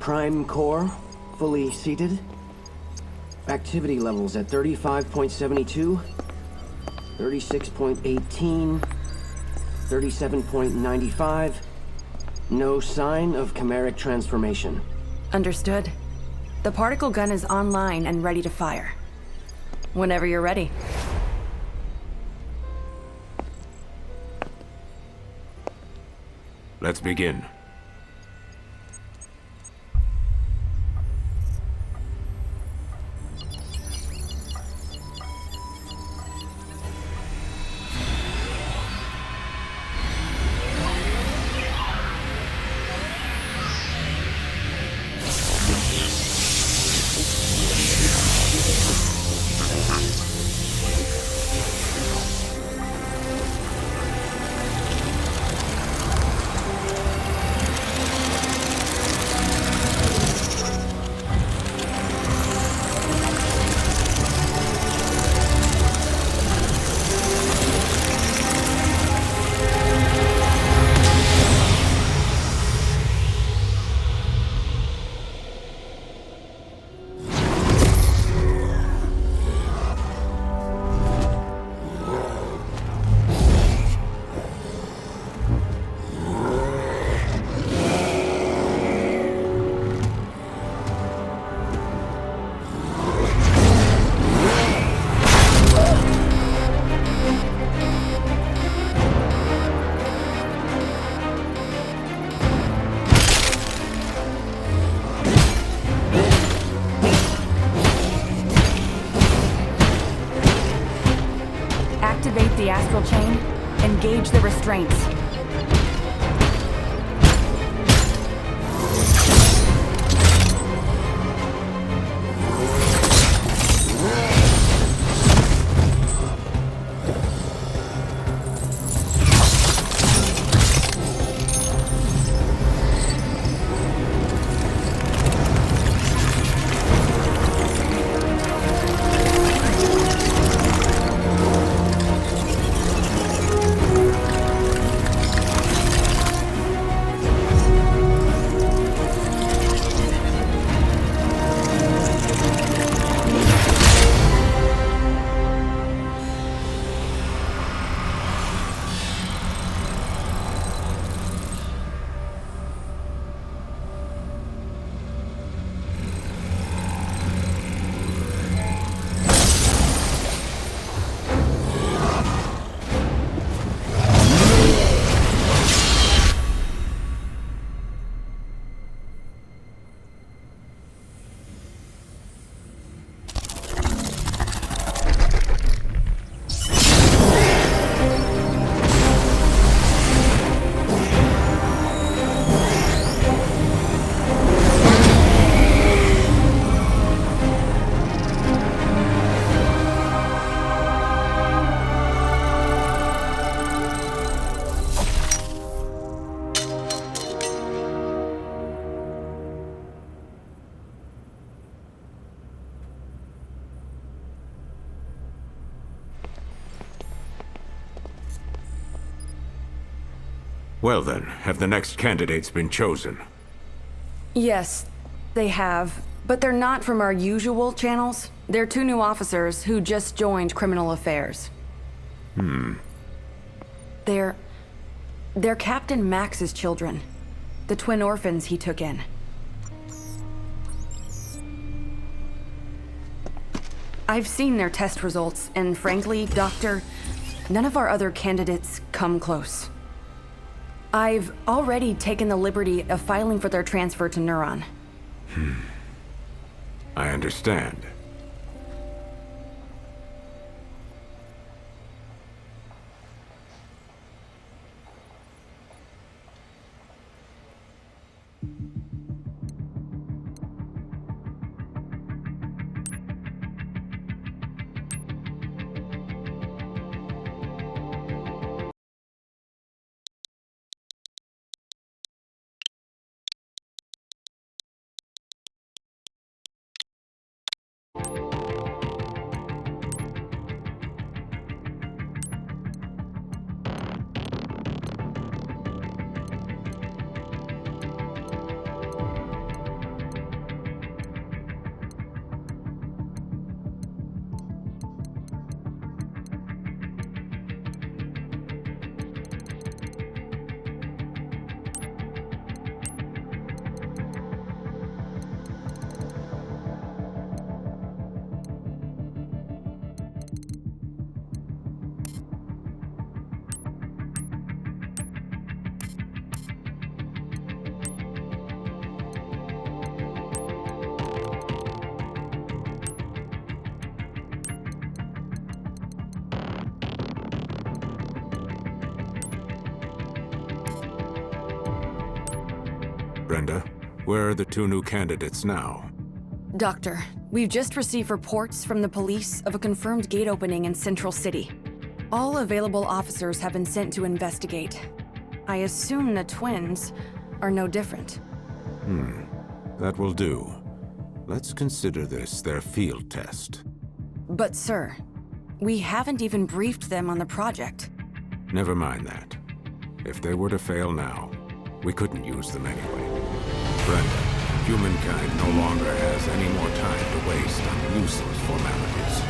Prime core, fully seated. Activity levels at 35.72, 36.18, 37.95. No sign of chimeric transformation. Understood. The particle gun is online and ready to fire. Whenever you're ready. Let's begin. Activate the astral chain. Engage the restraints. Well then, have the next candidates been chosen? Yes, they have. But they're not from our usual channels. They're two new officers who just joined Criminal Affairs. They're Captain Max's children. The twin orphans he took in. I've seen their test results, and frankly, Doctor, none of our other candidates come close. I've already taken the liberty of filing for their transfer to Neuron. I understand. Brenda, where are the two new candidates now? Doctor, we've just received reports from the police of a confirmed gate opening in Central City. All available officers have been sent to investigate. I assume the twins are no different. That will do. Let's consider this their field test. But sir, we haven't even briefed them on the project. Never mind that. If they were to fail now, we couldn't use them anyway. Brenda, humankind no longer has any more time to waste on useless formalities.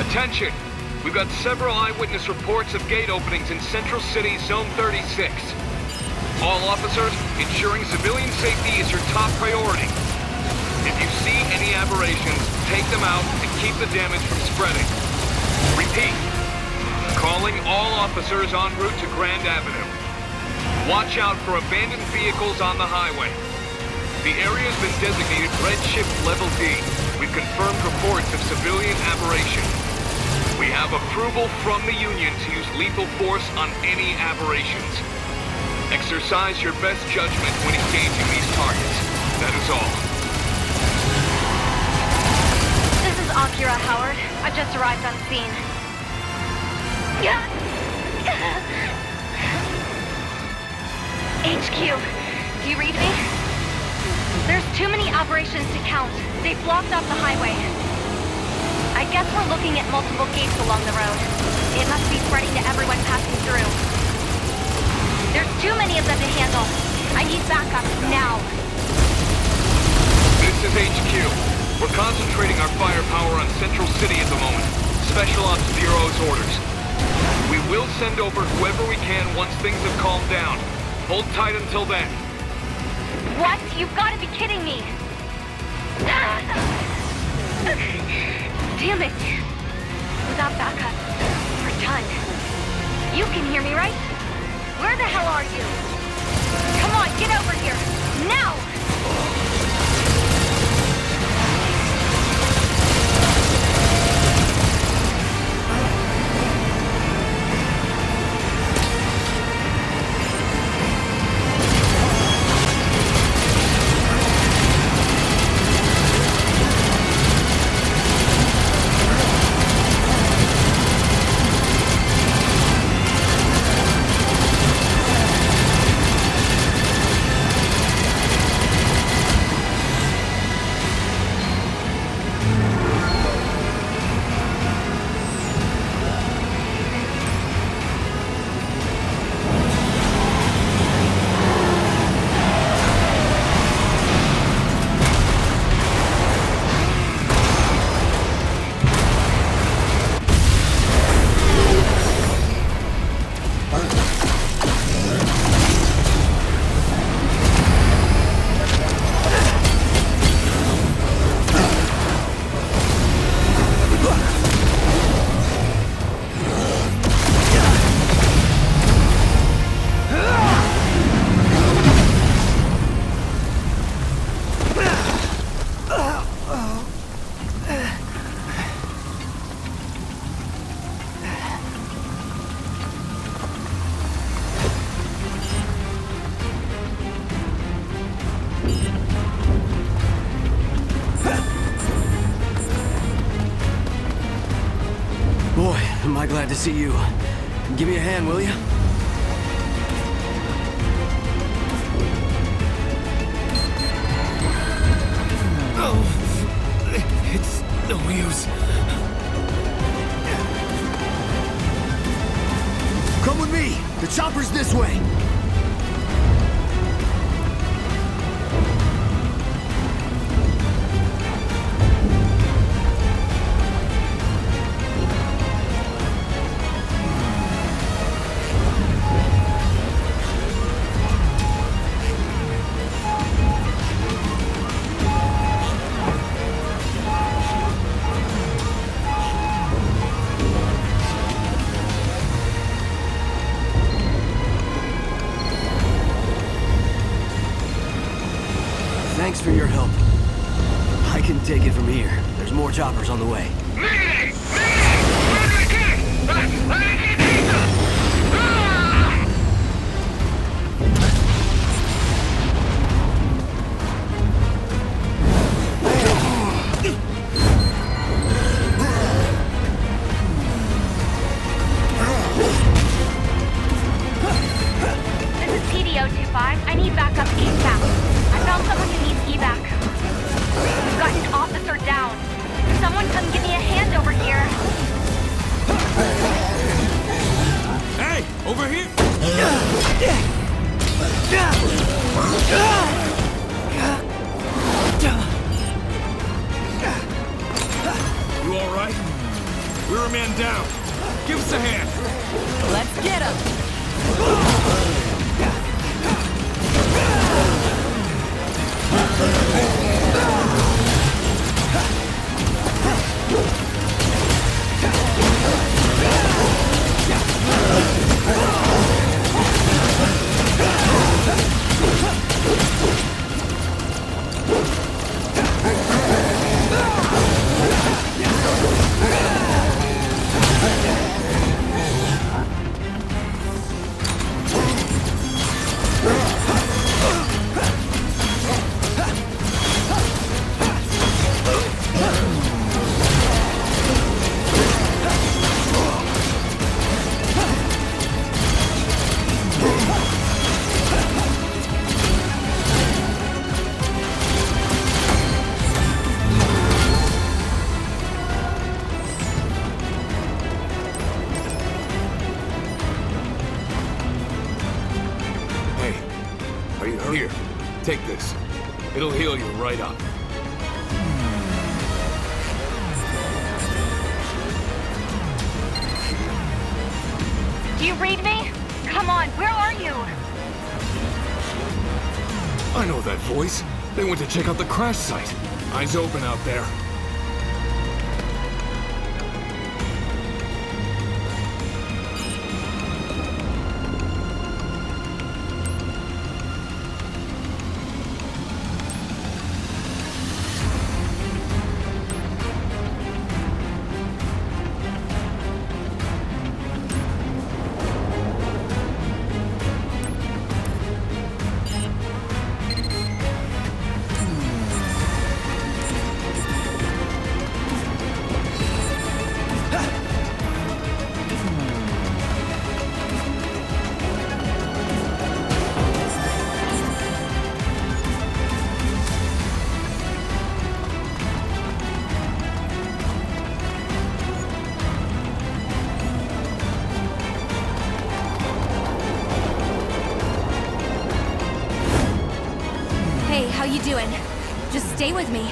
Attention! We've got several eyewitness reports of gate openings in Central City, Zone 36. All officers, ensuring civilian safety is your top priority. If you see any aberrations, take them out and keep the damage from spreading. Repeat. Calling all officers en route to Grand Avenue. Watch out for abandoned vehicles on the highway. The area has been designated Red Shift Level D. We've confirmed reports of civilian aberration. We have approval from the Union to use lethal force on any aberrations. Exercise your best judgment when engaging these targets. That is all. This is Akira, Howard. I've just arrived on scene. HQ, do you read me? There's too many aberrations to count. They've blocked off the highway. I guess we're looking at multiple gates along the road. It must be spreading to everyone passing through. There's too many of them to handle. I need backup now. This is HQ. We're concentrating our firepower on Central City at the moment. Special Ops Bureau's orders. We will send over whoever we can once things have calmed down. Hold tight until then. What? You've got to be kidding me! Damn it! Without backup, we're done. You can hear me, right? Where the hell are you? Come on, get over here! Now! Boy, am I glad to see you. Give me a hand, will you? Oh, it's no use. Come with me! The chopper's this way! Thanks for your help. I can take it from here. There's more choppers on the way. Mayday! This is PDO-25. I need backup ASAP. I found someone who needs evac. We've got an officer down. Someone come give me a hand over here. Hey, over here! You all right? We're a man down. Give us a hand. Let's get him! Here, take this. It'll heal you right up. Do you read me? Come on, where are you? I know that voice. They went to check out the crash site. Eyes open out there. Hey, how you doing? Just stay with me.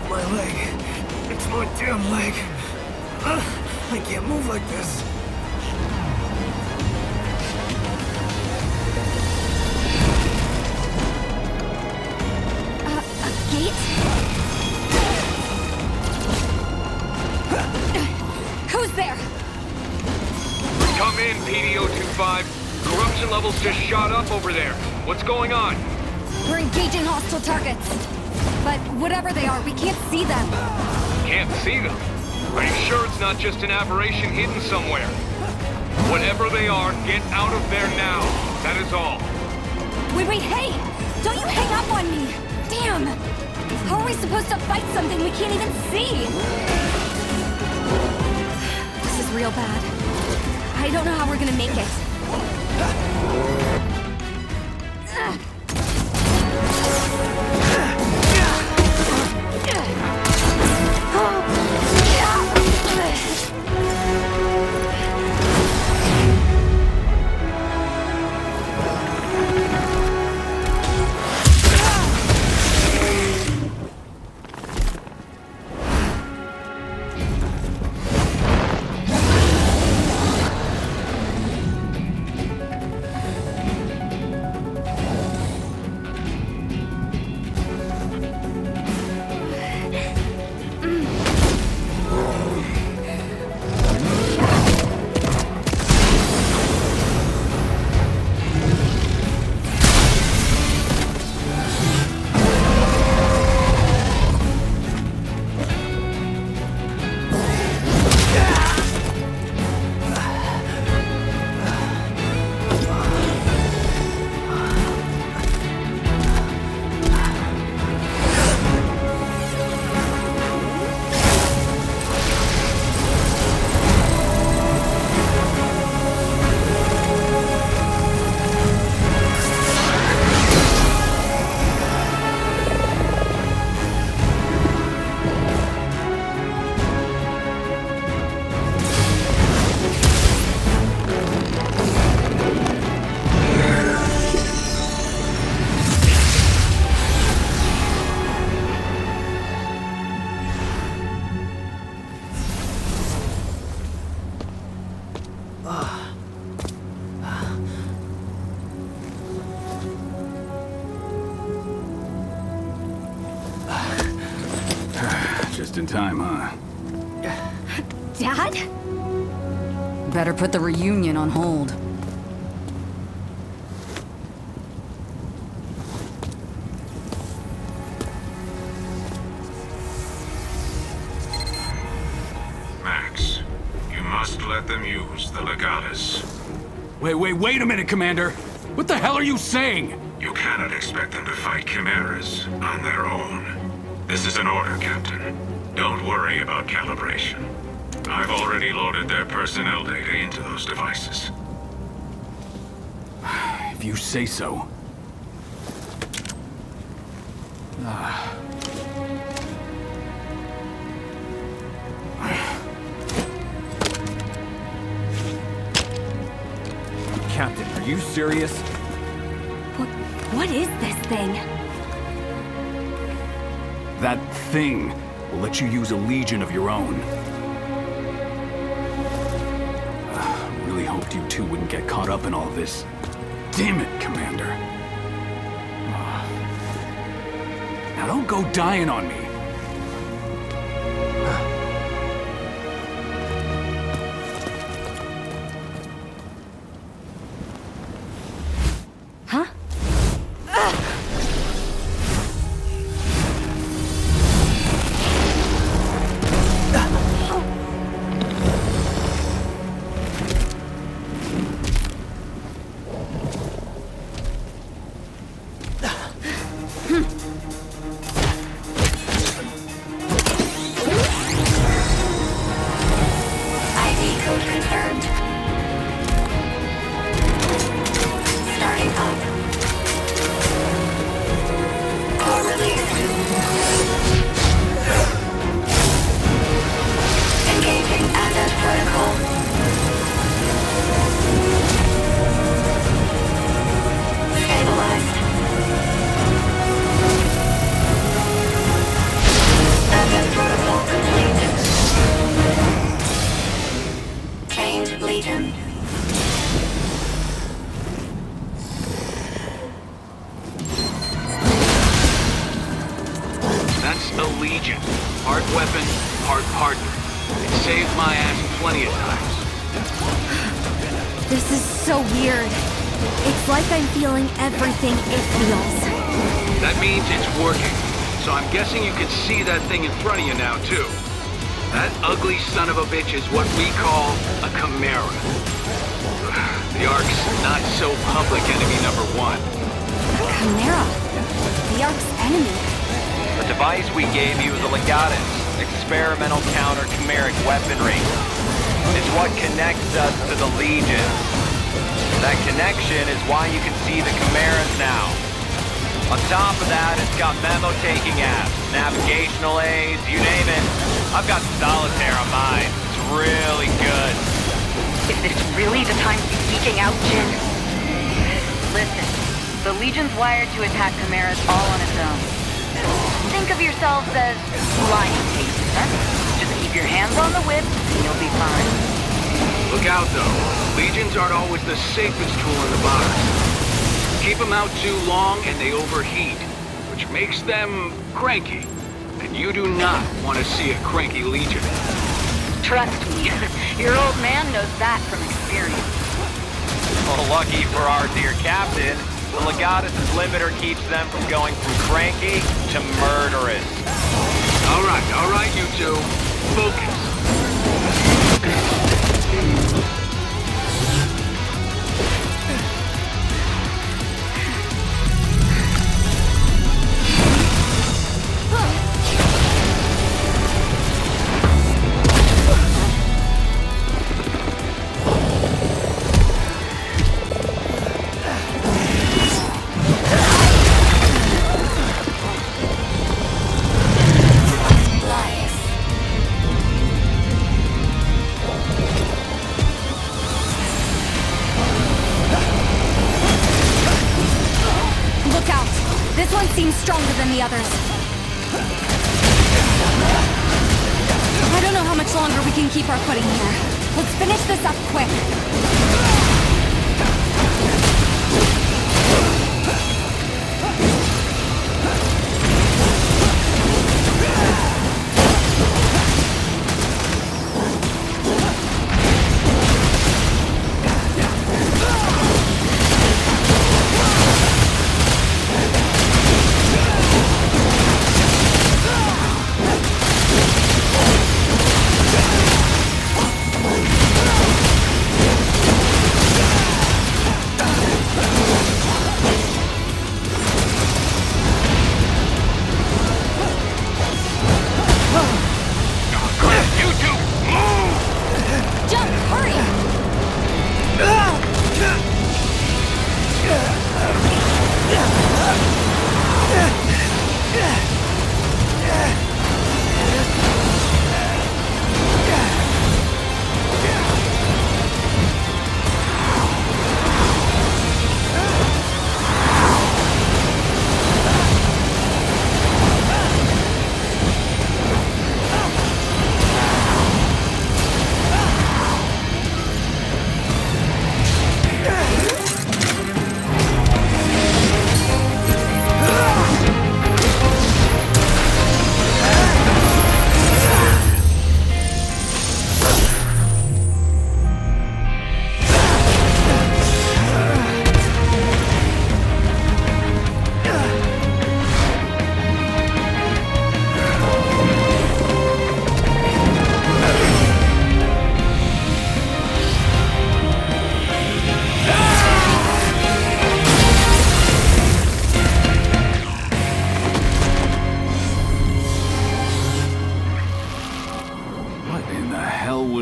My leg. It's my damn leg. I can't move like this. A gate? Who's there? Come in, PDO-25. Corruption levels just shot up over there. What's going on? We're engaging hostile targets. But whatever they are, we can't see them. Can't see them. Are you sure it's not just an aberration hidden somewhere? Whatever they are, get out of there now. That is all. Wait, hey! Don't you hang up on me! Damn! How are we supposed to fight something we can't even see? This is real bad. I don't know how we're gonna make it. Just in time, huh? Dad? Better put the reunion on hold. Max, you must let them use the Legatus. Wait a minute, Commander! What the hell are you saying? You cannot expect them to fight chimeras on their own. This is an order, Captain. Don't worry about calibration. I've already loaded their personnel data into those devices. If you say so. Captain, are you serious? What is this thing? That thing will let you use a legion of your own. Really hoped you two wouldn't get caught up in all this. Damn it, Commander. Now don't go dying on me. Huh? ID code confirmed. Starting up. Core release. Engaging asset protocol. Stabilized. Asset protocol complete. Chained Legion. That's a Legion. Part weapon, part partner. It saved my ass plenty of times. This is so weird. It's like I'm feeling everything it feels. That means it's working. So I'm guessing you can see that thing in front of you now, too. That ugly son of a bitch is what we call a chimera. The Ark's not so public enemy number one. Chimera. The Ark's enemy. The device we gave you is a Legatus, experimental counter-chimeric weaponry. It's what connects us to the Legion. That connection is why you can see the chimeras now. On top of that, it's got memo-taking apps, navigational aids, you name it. I've got solitaire on mine. It's really good. Is this really the time to be geeking out, Jin? Listen, the Legion's wired to attack chimeras all on its own. Think of yourselves as lion cases, huh? Just keep your hands on the whip and you'll be fine. Look out, though. Legions aren't always the safest tool in the box. Keep them out too long and they overheat, which makes them cranky. And you do not want to see a cranky Legion. Trust me, your old man knows that from experience. Well, lucky for our dear captain, the Legatus' limiter keeps them from going from cranky to murderous. All right, you two. Focus. This one seems stronger than the others. I don't know how much longer we can keep our footing here. Let's finish this up quick.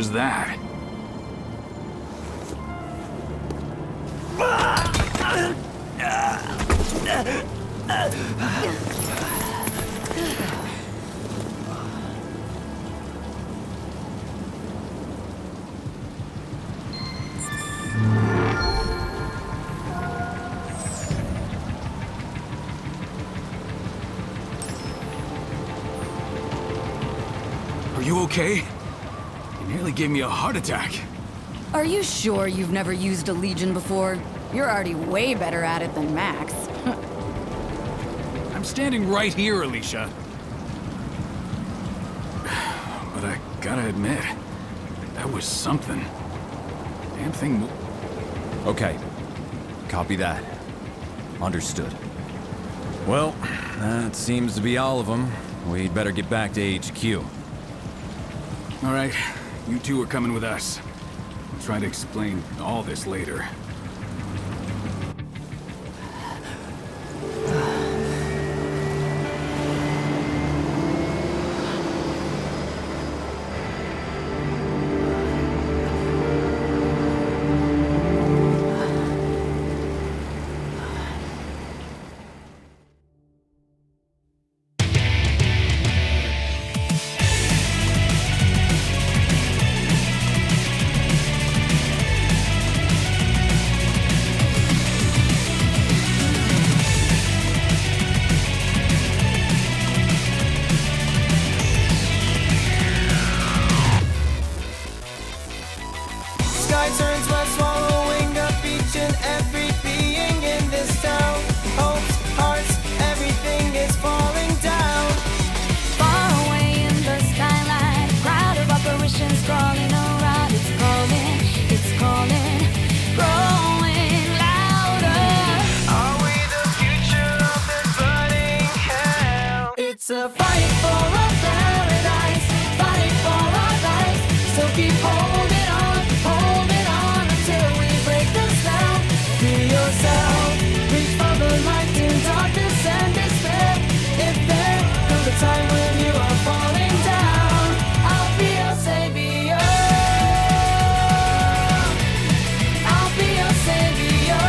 was that? Are you okay? You nearly gave me a heart attack. Are you sure you've never used a Legion before? You're already way better at it than Max. I'm standing right here, Alicia. But I gotta admit, that was something. Damn thing. Okay. Copy that. Understood. Well, that seems to be all of them. We'd better get back to HQ. All right, you two are coming with us. I'll try to explain all this later. Sky turns west, swallowing up each and every being in this town. Hopes, hearts, everything is falling down. Far away in the skyline, crowd of apparitions crawling around. It's calling, growing louder. Are we the future of this burning hell? It's a fight for a paradise, fight for our lives. So keep holding on until we break the spell. Free yourself, reach for the light in darkness and despair. If there comes a time when you are falling down, I'll be your savior. I'll be your savior.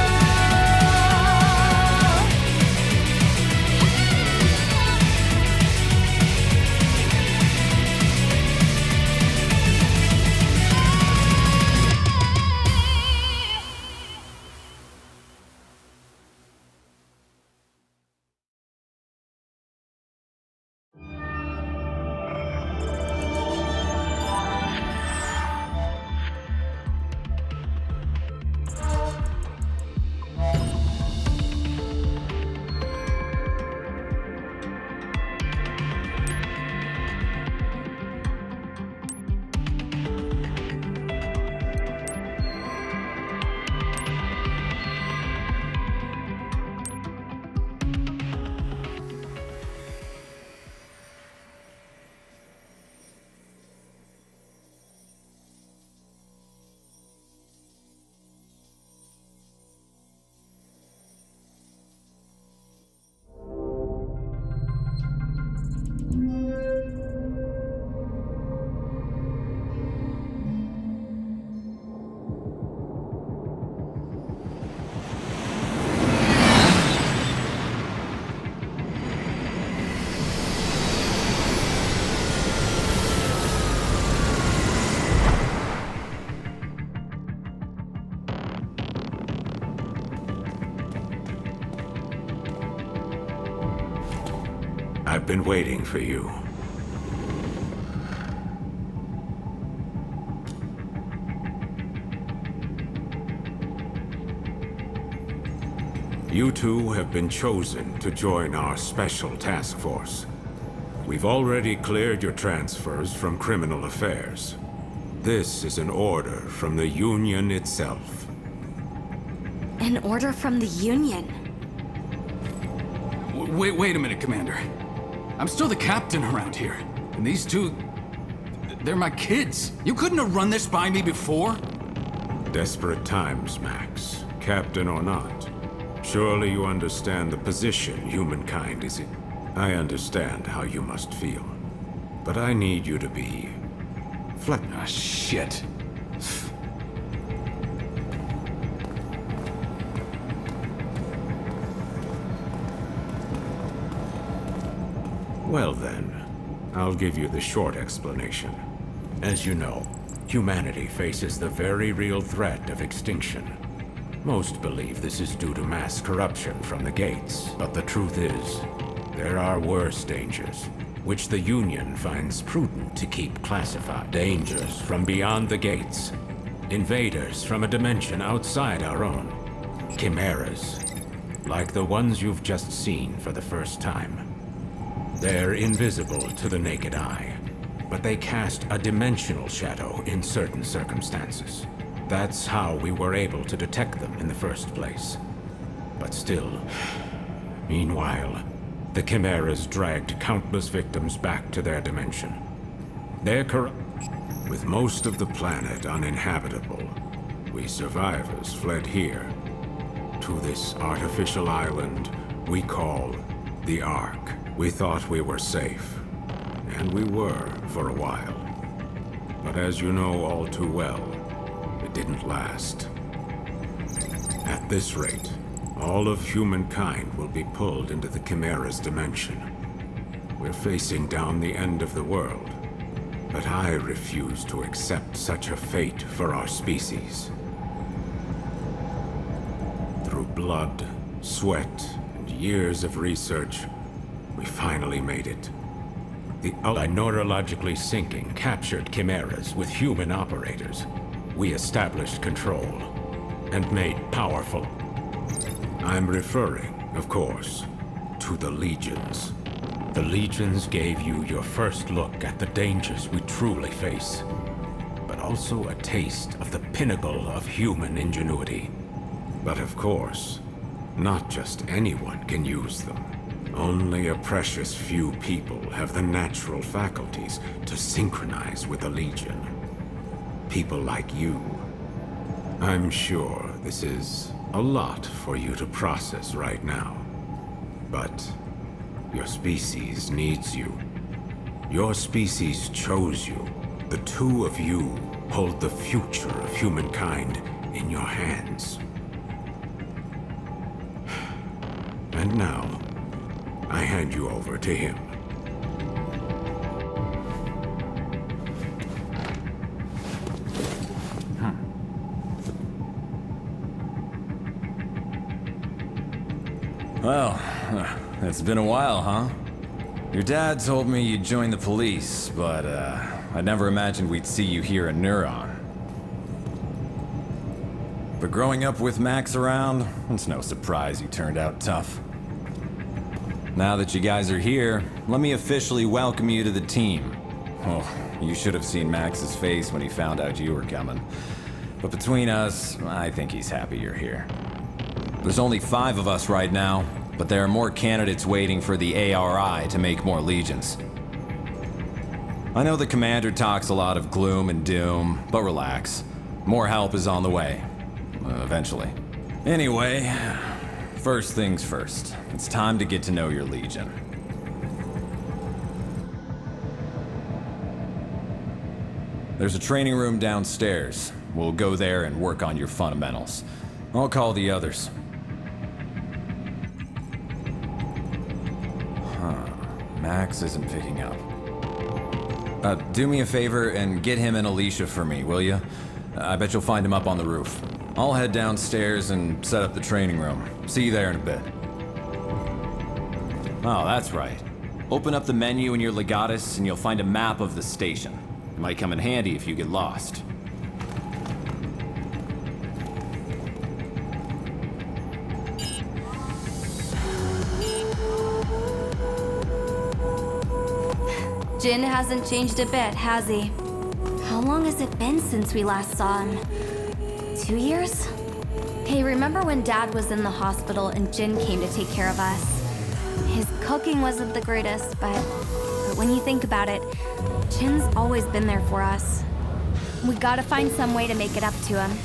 I've been waiting for you. You two have been chosen to join our special task force. We've already cleared your transfers from criminal affairs. This is an order from the Union itself. An order from the Union. Wait a minute, Commander. I'm still the captain around here. And these two... they're my kids. You couldn't have run this by me before? Desperate times, Max. Captain or not. Surely you understand the position humankind is in. I understand how you must feel. But I need you to be Ah, shit. Well then, I'll give you the short explanation. As you know, humanity faces the very real threat of extinction. Most believe this is due to mass corruption from the gates, but the truth is, there are worse dangers, which the Union finds prudent to keep classified. Dangers from beyond the gates. Invaders from a dimension outside our own. Chimeras, like the ones you've just seen for the first time. They're invisible to the naked eye, but they cast a dimensional shadow in certain circumstances. That's how we were able to detect them in the first place. But still, meanwhile, the Chimeras dragged countless victims back to their dimension. With most of the planet uninhabitable, we survivors fled here, to this artificial island we call the Ark. We thought we were safe, and we were for a while. But as you know all too well, it didn't last. At this rate, all of humankind will be pulled into the Chimera's dimension. We're facing down the end of the world, but I refuse to accept such a fate for our species. Through blood, sweat, and years of research, we finally made it. The neurologically sinking captured chimeras with human operators. We established control and made powerful. I'm referring, of course, to the Legions. The Legions gave you your first look at the dangers we truly face, but also a taste of the pinnacle of human ingenuity. But of course, not just anyone can use them. Only a precious few people have the natural faculties to synchronize with the Legion. People like you. I'm sure this is a lot for you to process right now. But your species needs you. Your species chose you. The two of you hold the future of humankind in your hands. And now, I hand you over to him. Well, it's been a while, huh? Your dad told me you'd join the police, but I never imagined we'd see you here in Neuron. But growing up with Max around, it's no surprise you turned out tough. Now that you guys are here, let me officially welcome you to the team. Oh, you should have seen Max's face when he found out you were coming. But between us, I think he's happy you're here. There's only 5 of us right now, but there are more candidates waiting for the ARI to make more legions. I know the commander talks a lot of gloom and doom, but relax. More help is on the way. Eventually. Anyway, first things first. It's time to get to know your legion. There's a training room downstairs. We'll go there and work on your fundamentals. I'll call the others. Max isn't picking up. Do me a favor and get him and Alicia for me, will you? I bet you'll find him up on the roof. I'll head downstairs and set up the training room. See you there in a bit. Oh, that's right. Open up the menu in your Legatus and you'll find a map of the station. It might come in handy if you get lost. Jin hasn't changed a bit, has he? How long has it been since we last saw him? 2 years? Hey, remember when Dad was in the hospital and Jin came to take care of us? His cooking wasn't the greatest, but when you think about it, Jin's always been there for us. We gotta find some way to make it up to him.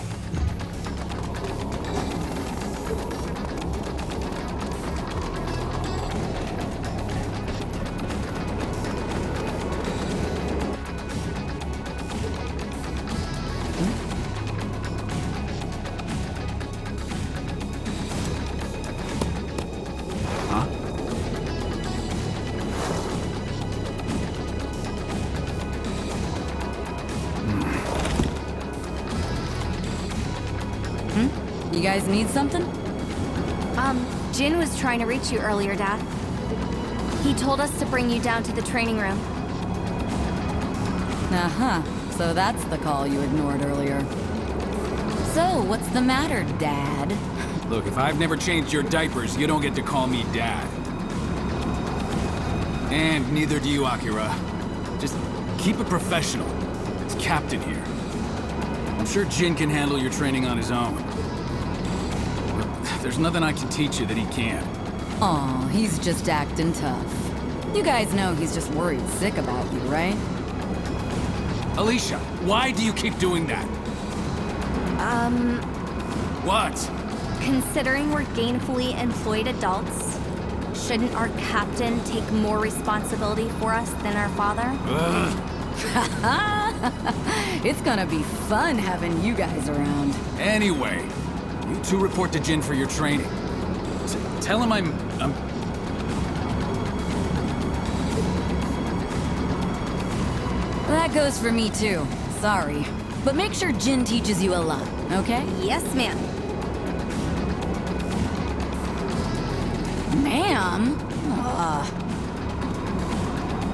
You guys need something? Jin was trying to reach you earlier, Dad. He told us to bring you down to the training room. Uh-huh. So that's the call you ignored earlier. So, what's the matter, Dad? Look, if I've never changed your diapers, you don't get to call me Dad. And neither do you, Akira. Just keep it professional. It's Captain here. I'm sure Jin can handle your training on his own. But there's nothing I can teach you that he can't. Aw, he's just acting tough. You guys know he's just worried sick about you, right? Alicia, why do you keep doing that? What? Considering we're gainfully employed adults, shouldn't our captain take more responsibility for us than our father? It's gonna be fun having you guys around. Anyway, you two report to Jin for your training. Tell him I'm... That goes for me too. Sorry. But make sure Jin teaches you a lot, okay? Yes, ma'am. Ma'am?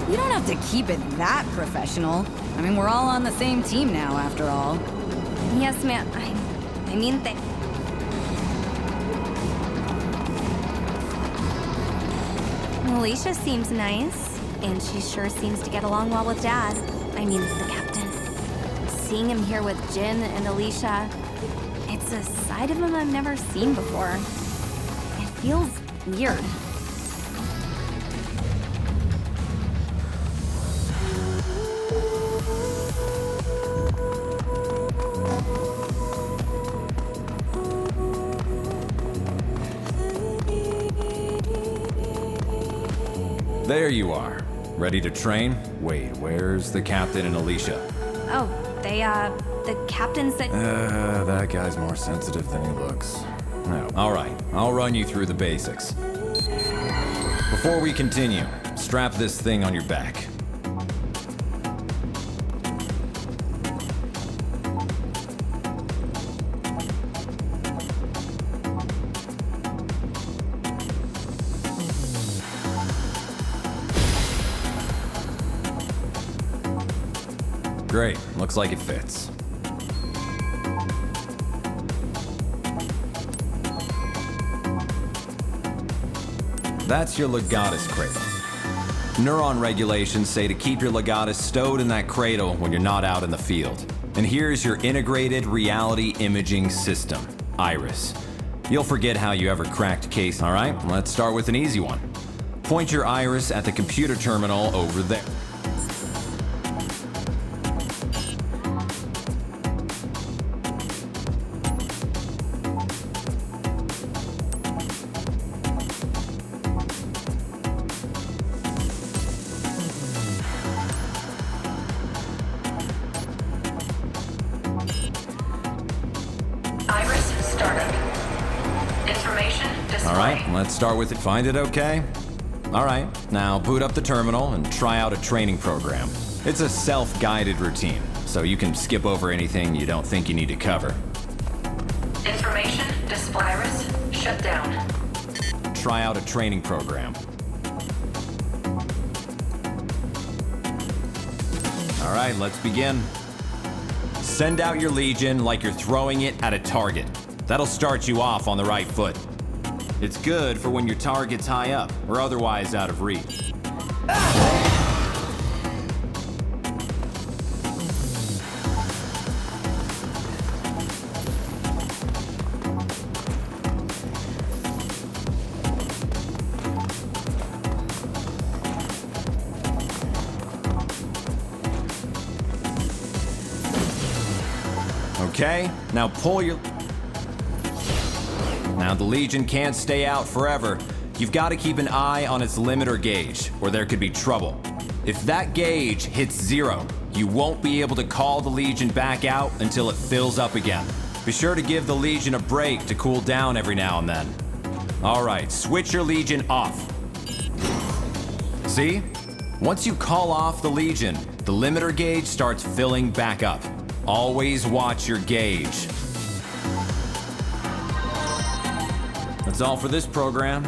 You don't have to keep it that professional. I mean, we're all on the same team now, after all. Yes, ma'am. I mean, Alicia seems nice, and she sure seems to get along well with Dad. I mean, the captain. Seeing him here with Jin and Alicia, it's a side of him I've never seen before. It feels weird. There you are. Ready to train? Wait, where's the captain and Alicia? Oh, the captain said... That guy's more sensitive than he looks. No. All right, I'll run you through the basics. Before we continue, strap this thing on your back. Great, looks like it fits. That's your legatus cradle. Neuron regulations say to keep your legatus stowed in that cradle when you're not out in the field. And here's your integrated reality imaging system, Iris. You'll forget how you ever cracked a case, all right? Let's start with an easy one. Point your Iris at the computer terminal over there. Let's start with it. Find it okay? All right, now boot up the terminal and try out a training program. It's a self-guided routine, so you can skip over anything you don't think you need to cover. Information display Iris shut down. Try out a training program. All right, let's begin. Send out your Legion like you're throwing it at a target. That'll start you off on the right foot. It's good for when your target's high up or otherwise out of reach. Okay, now pull your... Now, the Legion can't stay out forever. You've got to keep an eye on its limiter gauge, or there could be trouble. If that gauge hits 0, you won't be able to call the Legion back out until it fills up again. Be sure to give the Legion a break to cool down every now and then. All right, switch your Legion off. See? Once you call off the Legion, the limiter gauge starts filling back up. Always watch your gauge. That's all for this program.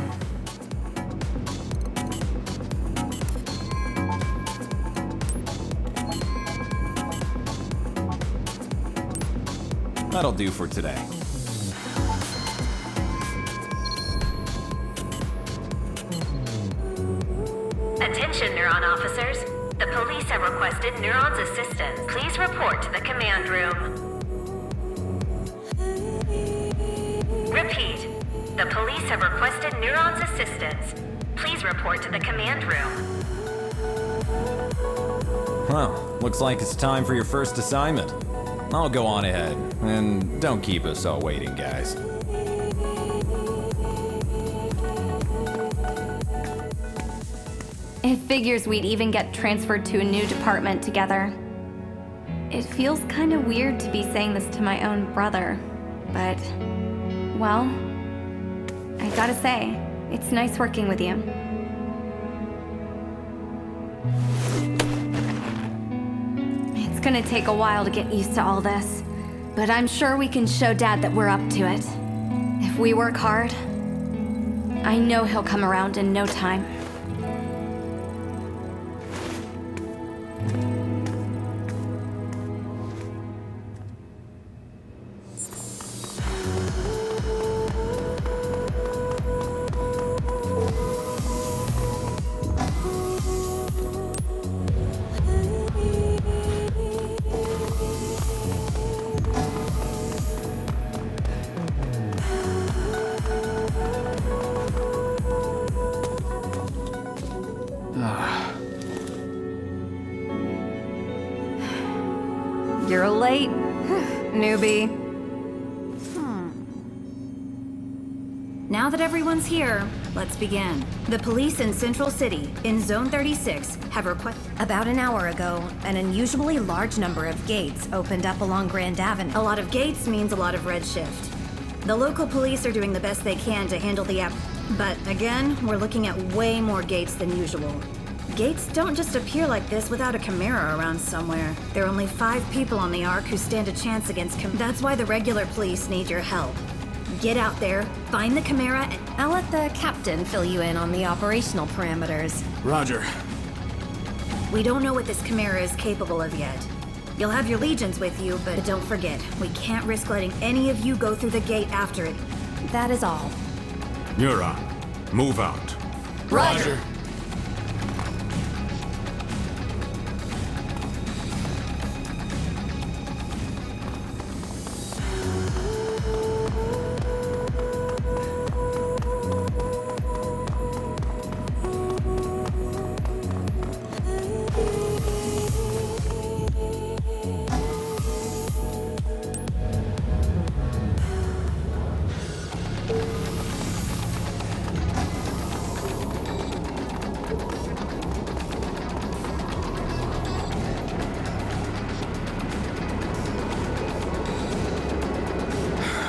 That'll do for today. Attention, Neuron officers. The police have requested Neuron's assistance. Please report to the command room. Repeat. The police have requested Neuron's assistance. Please report to the command room. Well, looks like it's time for your first assignment. I'll go on ahead, and don't keep us all waiting, guys. It figures we'd even get transferred to a new department together. It feels kind of weird to be saying this to my own brother, but, well, I gotta say, it's nice working with you. It's gonna take a while to get used to all this, but I'm sure we can show Dad that we're up to it. If we work hard, I know he'll come around in no time. You're late, newbie. Now that everyone's here, let's begin. The police in Central City, in Zone 36, have About an hour ago, an unusually large number of gates opened up along Grand Avenue. A lot of gates means a lot of redshift. The local police are doing the best they can to handle the But again, we're looking at way more gates than usual. Gates don't just appear like this without a Chimera around somewhere. There are only 5 people on the Ark who stand a chance against That's why the regular police need your help. Get out there, find the Chimera, and I'll let the captain fill you in on the operational parameters. Roger. We don't know what this Chimera is capable of yet. You'll have your legions with you, but don't forget, we can't risk letting any of you go through the gate after it. That is all. Neuron, move out. Roger.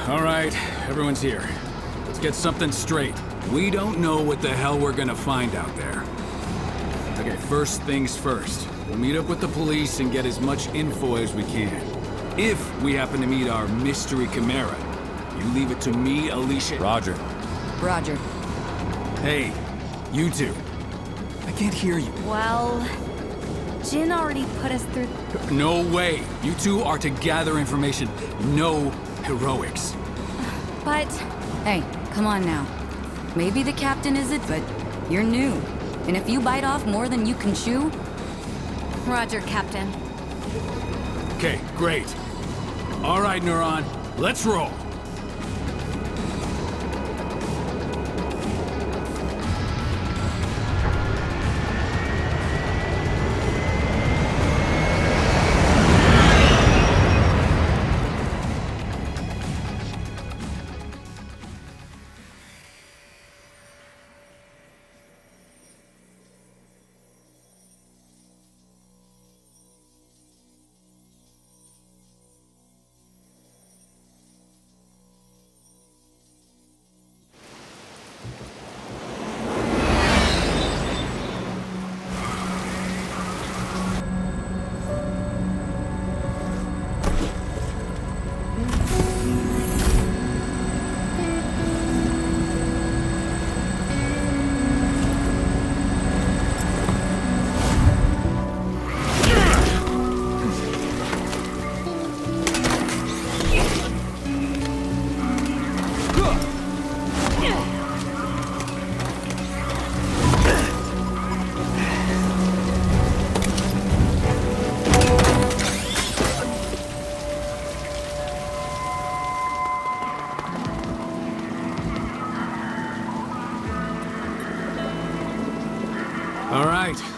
All right, everyone's here. Let's get something straight. We don't know what the hell we're gonna find out there. Okay, first things first. We'll meet up with the police and get as much info as we can. If we happen to meet our mystery Chimera, you leave it to me, Alicia. Roger. Roger. Hey, you two. I can't hear you. Well, Jin already put us through... No way. You two are to gather information. No heroics. But... Hey, come on now. Maybe the captain is it, but you're new. And if you bite off more than you can chew... Roger, Captain. Okay, great. All right, Neuron, let's roll.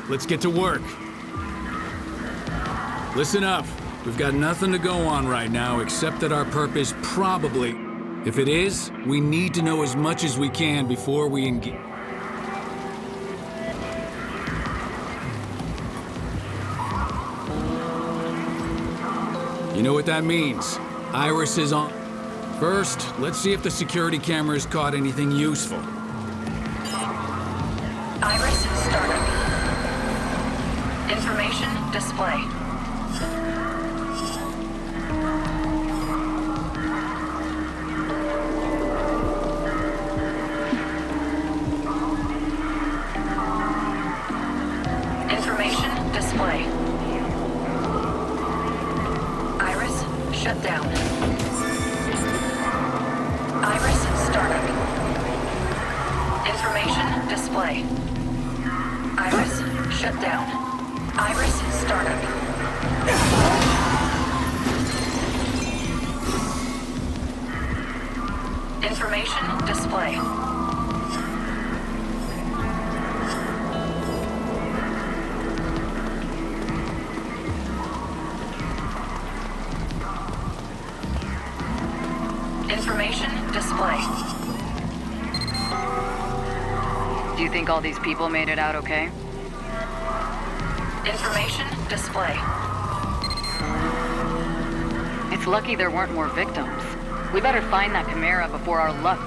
let's get to work. Listen up. We've got nothing to go on right now except that our purpose probably... If it is, we need to know as much as we can before we engage. You know what that means? Iris is on. First, let's see if the security cameras caught anything useful. Iris startup. Information display. Information display. Iris shut down. Iris startup. Information display. Iris shut down. Iris startup. Information display. Information display. Do you think all these people made it out okay? Information display. It's lucky there weren't more victims. We better find that Chimera before our luck.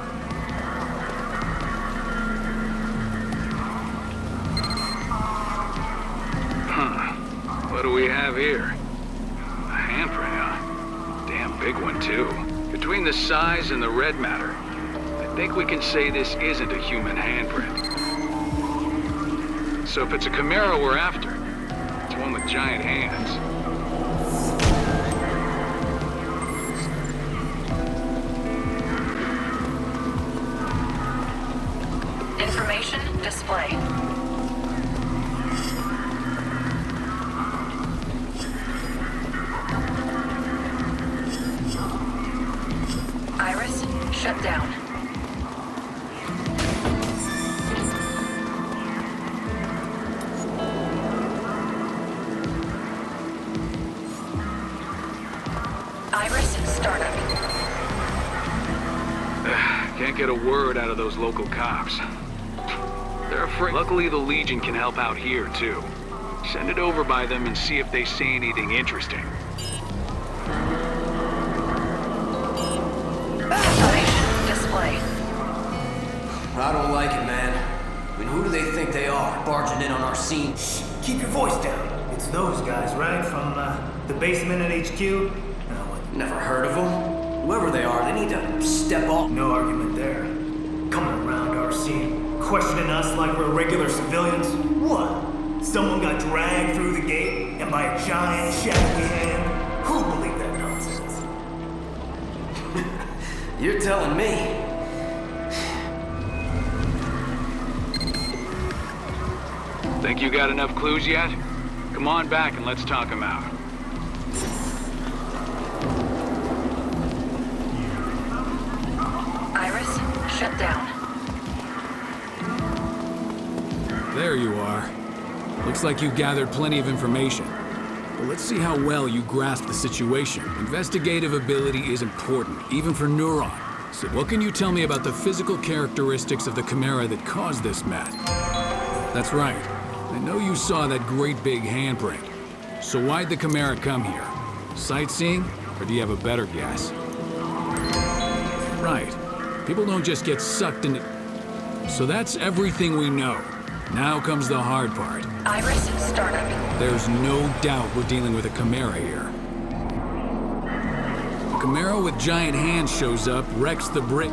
What do we have here? A handprint, huh? Damn big one, too. Between the size and the red matter, I think we can say this isn't a human handprint. So if it's a Chimera we're after, it's one with giant hands. Information display. Iris shut down. Iris startup. Can't get a word out of those local cops. They're afraid. Luckily, the Legion can help out here, too. Send it over by them and see if they say anything interesting. Information display. I don't like it, man. I mean, who do they think they are, barging in on our scene? Shh, keep your voice down. It's those guys, right? From the basement at HQ? Never heard of them. Whoever they are, they need to step off. No argument there. Coming around our scene, questioning us like we're regular civilians. What? Someone got dragged through the gate and by a giant shadowy hand? Who'd believe that nonsense? You're telling me. Think you got enough clues yet? Come on back and let's talk them out. Iris shut down. There you are. Looks like you gathered plenty of information. But let's see how well you grasp the situation. Investigative ability is important, even for Neuron. So what can you tell me about the physical characteristics of the Chimera that caused this mess? That's right. I know you saw that great big handprint. So why'd the Chimera come here? Sightseeing? Or do you have a better guess? Right. People don't just get sucked into... So that's everything we know. Now comes the hard part. Iris startup. There's no doubt we're dealing with a Chimera here. A Chimera with giant hands shows up, wrecks the brick.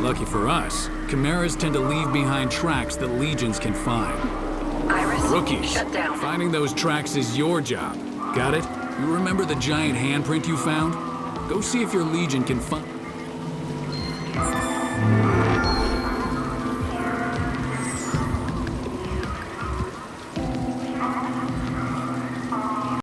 Lucky for us, Chimeras tend to leave behind tracks that Legions can find. Iris Rookies, shut down. finding those tracks is your job. Got it? You remember the giant handprint you found? Go see if your Legion can find...